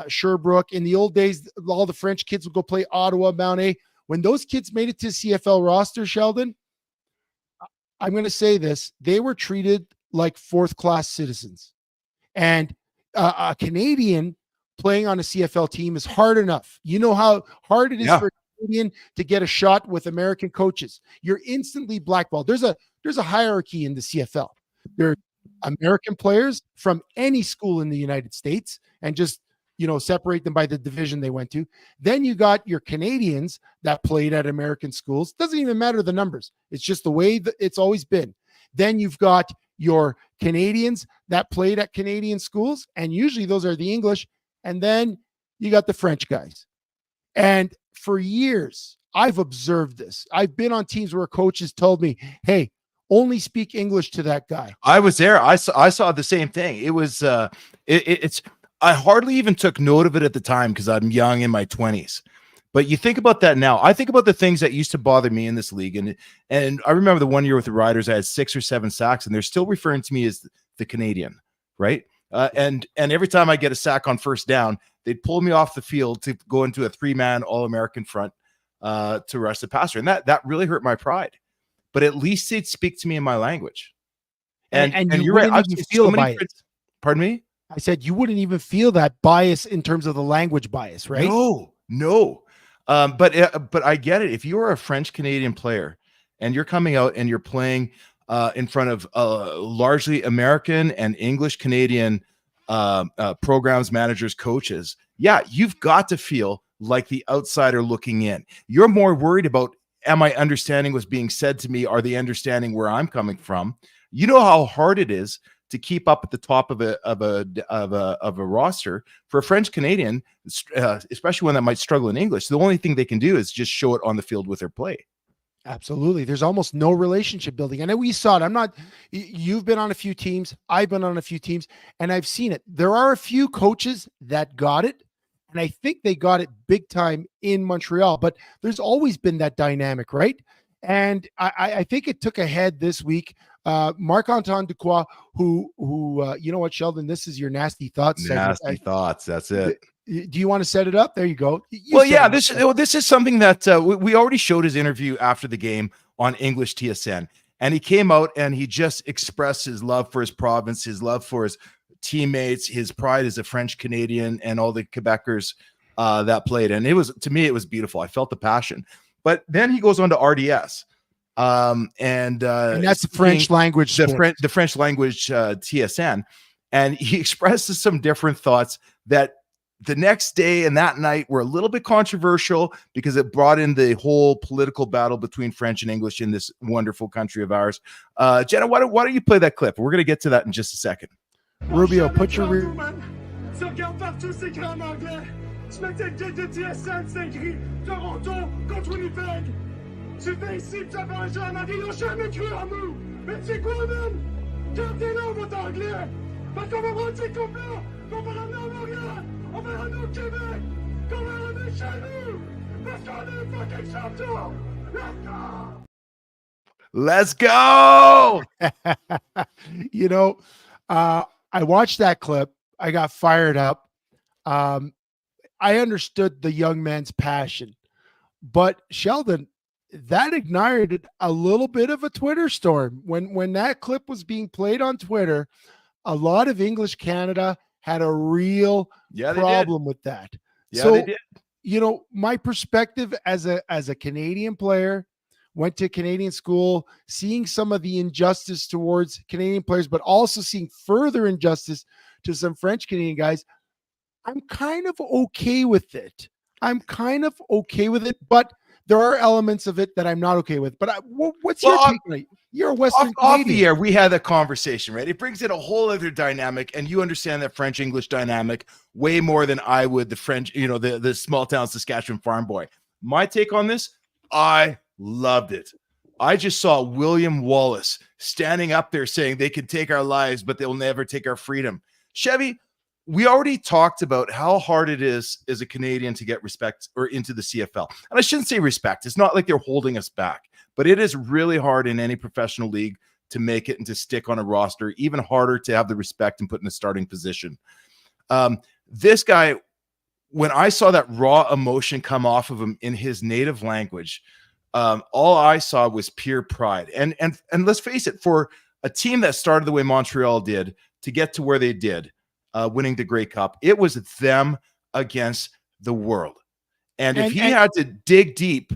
Sherbrooke, in the old days, all the French kids would go play Ottawa, Mount A. When those kids made it to CFL roster, Sheldon, I'm going to say this, they were treated like 4th-class citizens. And a Canadian playing on a CFL team is hard enough. You know how hard it is for Canadian to get a shot with American coaches. You're instantly blackballed. There's a hierarchy in the CFL. There are American players from any school in the United States, and just separate them by the division they went to. Then you got your Canadians that played at American schools. Doesn't even matter the numbers. It's just the way that it's always been. Then you've got your Canadians that played at Canadian schools, and usually those are the English. And then you got the French guys. And for years, I've observed this. I've been on teams where coaches told me, hey, only speak English to that guy. I was there. I saw the same thing. It was, I hardly even took note of it at the time because I'm young in my 20s. But you think about that now. I think about the things that used to bother me in this league. And I remember the one year with the Riders, I had 6 or 7 sacks, and they're still referring to me as the Canadian, right? And every time I get a sack on first down, they'd pull me off the field to go into a 3-man All-American front to rush the passer. And that really hurt my pride. But at least they'd speak to me in my language. And you're right. I've feel so many Pardon me? I said you wouldn't even feel that bias in terms of the language bias, right? No. But I get it. If you are a French Canadian player and you're coming out and you're playing in front of largely American and English Canadian programs, managers, coaches, yeah, you've got to feel like the outsider looking in. You're more worried about, am I understanding what's being said to me? Are they understanding where I'm coming from? You know how hard it is to keep up at the top of a roster for a French Canadian, especially one that might struggle in English. The only thing they can do is just show it on the field with their play. Absolutely. There's almost no relationship building. I know we saw it. You've been on a few teams. I've been on a few teams, and I've seen it. There are a few coaches that got it, and I think they got it big time in Montreal, but there's always been that dynamic, right? And I think it took a head this week. Marc-Antoine Duquois, who you know what, Sheldon, this is your nasty thoughts. Nasty thoughts. That's it. Do you want to set it up? There you go. This is something that we already showed his interview after the game on English TSN, and he came out and he just expressed his love for his province, his love for his teammates, his pride as a French Canadian, and all the Quebecers that played. And to me, it was beautiful. I felt the passion. But then he goes on to RDS. And that's the French language, the French language TSN, and he expresses some different thoughts that the next day and that night were a little bit controversial because it brought in the whole political battle between French and English in this wonderful country of ours. Jenna, why don't you play that clip? We're going to get to that in just a second. Rubio, put your Tu fais ici, tu as fait un jeu en anglais, ils n'ont jamais cru en nous. Mais tu sais quoi, man? Gardez-le, votre anglais. Parce qu'on va prendre ces coupes-là, qu'on va ramener en Montréal, on va ramener au Québec, qu'on va ramener chez nous. Parce qu'on est fucking champions. Let's go! You know, I watched that clip. I got fired up. I understood the young man's passion. But Sheldon, that ignited a little bit of a Twitter storm. When that clip was being played on Twitter, a lot of English Canada had a real problem with that. Yeah, so, they did. You know, my perspective as a Canadian player, went to Canadian school, seeing some of the injustice towards Canadian players, but also seeing further injustice to some French Canadian guys, I'm kind of okay with it. But there are elements of it that I'm not okay with. But what's your take on it? You're a Western Canadian. Off the air, we had that conversation, right? It brings in a whole other dynamic, and you understand that French-English dynamic way more than I would the French, the small-town Saskatchewan farm boy. My take on this, I loved it. I just saw William Wallace standing up there saying they can take our lives, but they'll never take our freedom. Chevy, we already talked about how hard it is as a Canadian to get respect or into the CFL. And I shouldn't say respect. It's not like they're holding us back, but it is really hard in any professional league to make it and to stick on a roster, even harder to have the respect and put in a starting position. This guy, when I saw that raw emotion come off of him in his native language, all I saw was pure pride. And let's face it, for a team that started the way Montreal did to get to where they did, winning the Grey Cup, it was them against the world. And if he had to dig deep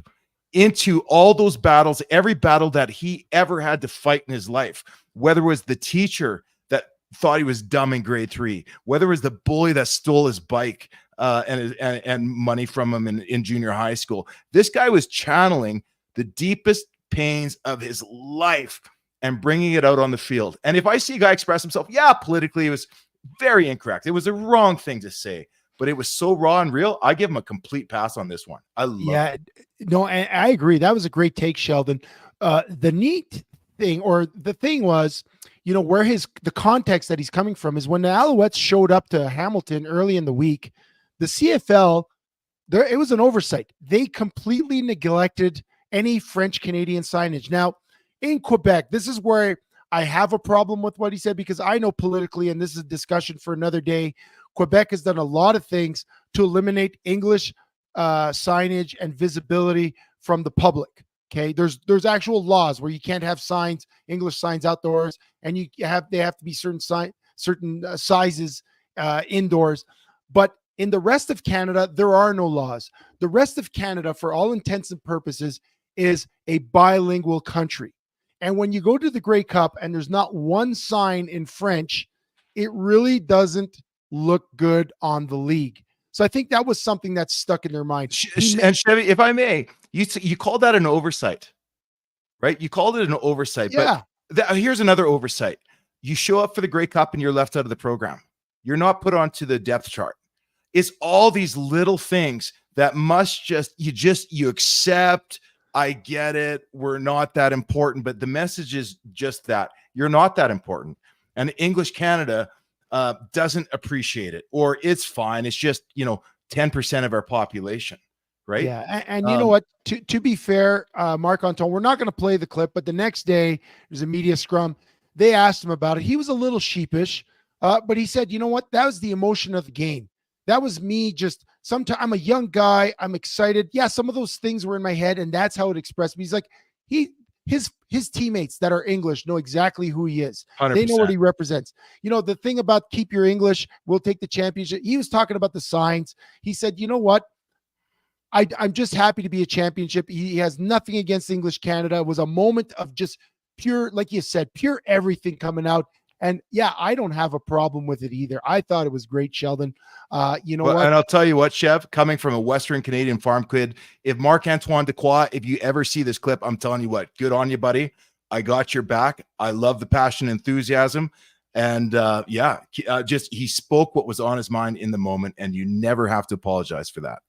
into all those battles, every battle that he ever had to fight in his life, whether it was the teacher that thought he was dumb in grade 3, whether it was the bully that stole his bike and money from him in junior high school, this guy was channeling the deepest pains of his life and bringing it out on the field. And if I see a guy express himself, politically it was very incorrect. It was the wrong thing to say, but it was so raw and real. I give him a complete pass on this one. I love it. No, I agree. That was a great take, Sheldon. The neat thing, or the thing was, where the context that he's coming from is when the Alouettes showed up to Hamilton early in the week, the CFL it was an oversight. They completely neglected any French Canadian signage. Now, in Quebec, this is where I have a problem with what he said, because I know politically, and this is a discussion for another day, Quebec has done a lot of things to eliminate English signage and visibility from the public. Okay, there's actual laws where you can't have signs, English signs outdoors, and they have to be certain sizes indoors. But in the rest of Canada, there are no laws. The rest of Canada, for all intents and purposes, is a bilingual country. And when you go to the Grey Cup and there's not one sign in French, it really doesn't look good on the league. So I think that was something that stuck in their mind. And Chevy, if I may, you called that an oversight, right? You called it an oversight. Yeah. But here's another oversight. You show up for the Grey Cup and you're left out of the program. You're not put onto the depth chart. It's all these little things that you accept. I get it. We're not that important, but the message is just that you're not that important. And English Canada doesn't appreciate it, or it's fine. It's just, 10% of our population. Right. Yeah. And you know what, to be fair, Marc-Antoine, we're not going to play the clip, but the next day there's a media scrum. They asked him about it. He was a little sheepish, but he said, you know what? That was the emotion of the game. That was me. Just sometimes I'm a young guy. I'm excited. Yeah. Some of those things were in my head, and that's how it expressed me. He's like, his teammates that are English know exactly who he is. 100%. They know what he represents. The thing about keep your English, we'll take the championship. He was talking about the signs. He said, you know what? I'm just happy to be a championship. He has nothing against English Canada. It was a moment of just pure, like you said, pure everything coming out. And yeah, I don't have a problem with it either. I thought it was great, Sheldon. What? And I'll tell you what, Chev, coming from a Western Canadian farm kid, if Marc-Antoine Dequoy, if you ever see this clip, I'm telling you what, good on you, buddy. I got your back. I love the passion and enthusiasm. And he spoke what was on his mind in the moment, and you never have to apologize for that.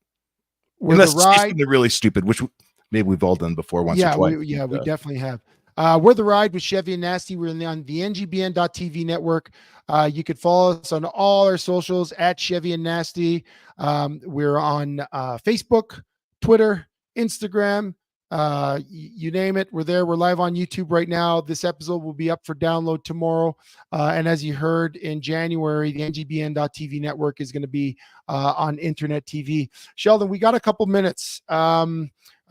Unless it's something really stupid, which maybe we've all done before once or twice. We definitely have. We're The Ride with Chevy and Nasty. We're on the NGBN.TV network. You could follow us on all our socials at Chevy and Nasty. We're on Facebook, Twitter, Instagram, you name it. We're there. We're live on YouTube right now. This episode will be up for download tomorrow. And as you heard in January, the NGBN.TV network is going to be on internet TV. Sheldon, we got a couple minutes.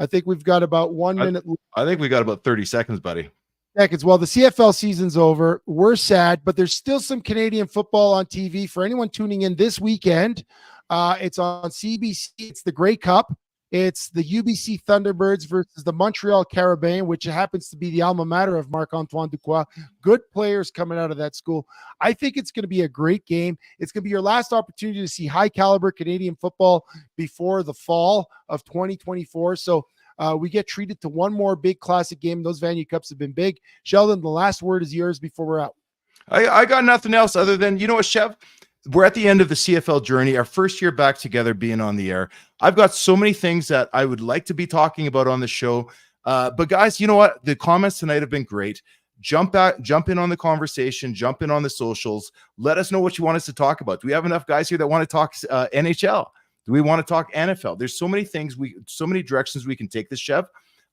I think we've got about 1 minute. I think we got about 30 seconds, buddy. Seconds. Well, the CFL season's over. We're sad, but there's still some Canadian football on TV for anyone tuning in this weekend. It's on CBC. It's the Grey Cup. It's the UBC Thunderbirds versus the Montreal Carabins, which happens to be the alma mater of Marc-Antoine Dequoy. Good players coming out of that school. I think it's going to be a great game. It's going to be your last opportunity to see high-caliber Canadian football before the fall of 2024. So we get treated to one more big classic game. Those Vanier Cups have been big. Sheldon, the last word is yours before we're out. I got nothing else other than, you know what, Chev? We're at the end of the CFL journey, our first year back together being on the air. I've got so many things that I would like to be talking about on the show. But guys, you know what? The comments tonight have been great. Jump in on the conversation, jump in on the socials. Let us know what you want us to talk about. Do we have enough guys here that want to talk NHL? Do we want to talk NFL? There's so many things, so many directions we can take this, Chev.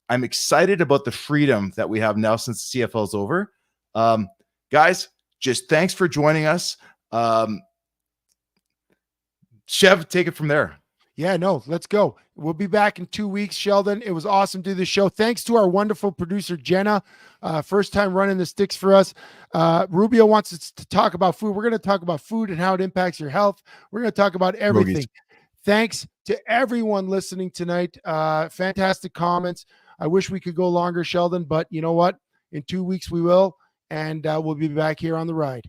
I'm excited about the freedom that we have now since the CFL is over. Guys, just thanks for joining us. Chev, take it from there. Yeah, no, let's go. We'll be back in 2 weeks, Sheldon. It was awesome to do this show. Thanks to our wonderful producer, Jenna. First time running the sticks for us. Rubio wants us to talk about food. We're going to talk about food and how it impacts your health. We're going to talk about everything. Rogies. Thanks to everyone listening tonight. Fantastic comments. I wish we could go longer, Sheldon, but you know what? In 2 weeks we will, and we'll be back here on The Ride.